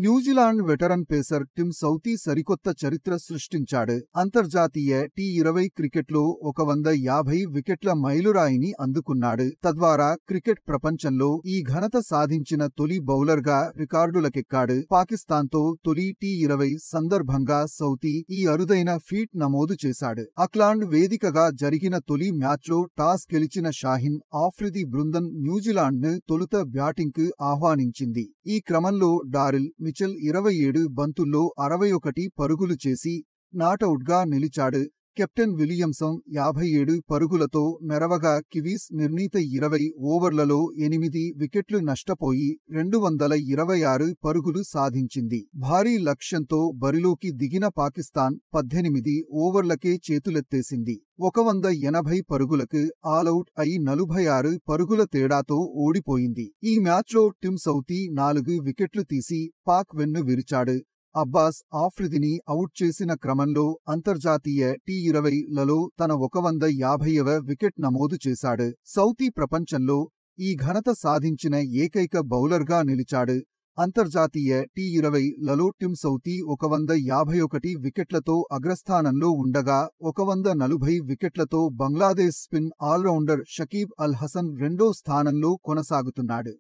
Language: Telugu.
New Zealand veteran pacer Tim Southee సరికొత్త చరిత్ర సృష్టించాడు. అంతర్జాతీయ టీ20 క్రికెట్లో 150 వికెట్ల మైలురాయిని అందుకున్నాడు. తద్వారా క్రికెట్ ప్రపంచంలో ఈ ఘనత సాధించిన తొలి బౌలర్గా రికార్డులకెక్కాడు. పాకిస్తాన్తో తొలి టీ20 సందర్భంగా సౌథీ ఈ అరుదైన ఫీట్ నమోదు చేశాడు. ఆక్లాండ్ వేదికగా జరిగిన తొలి మ్యాచ్లో టాస్ గెలిచిన షాహీన్ ఆఫ్రిది బృందం న్యూజిలాండ్ను తొలుత బ్యాటింగ్కు ఆహ్వానించింది. ఈ క్రమంలో డారిల్ మిచెల్ 27 బంతుల్లో 61 పరుగులు చేసి నాటౌట్గా నిలిచాడు. కెప్టెన్ విలియమ్సన్ 57 పరుగులతో మెరవగా కివీస్ నిర్ణీత 20 ఓవర్లలో 8 వికెట్లు నష్టపోయి 226 పరుగులు సాధించింది. భారీ లక్ష్యంతో బరిలోకి దిగిన పాకిస్తాన్ 18 ఓవర్లకే చేతులెత్తేసింది. 180 పరుగులకు ఆలౌట్ అయి 46 పరుగుల తేడాతో ఓడిపోయింది. ఈ మ్యాచ్లో టిమ్ సౌథీ 4 వికెట్లు తీసి పాక్ వెన్ను విరిచాడు. అబ్బాస్ ఆఫ్రిదిని అవుట్ చేసిన క్రమంలో అంతర్జాతీయ టీ20లలో తన 150వ వికెట్ నమోదు చేశాడు. సౌథీ ప్రపంచంలో ఈ ఘనత సాధించిన ఏకైక బౌలర్గా నిలిచాడు. అంతర్జాతీయ టీ20లలో టిమ్ సౌథీ 151 వికెట్లతో అగ్రస్థానంలో ఉండగా 140 వికెట్లతో బంగ్లాదేశ్ స్పిన్ ఆల్రౌండర్ షకీబ్ అల్ హసన్ రెండో స్థానంలో కొనసాగుతున్నాడు.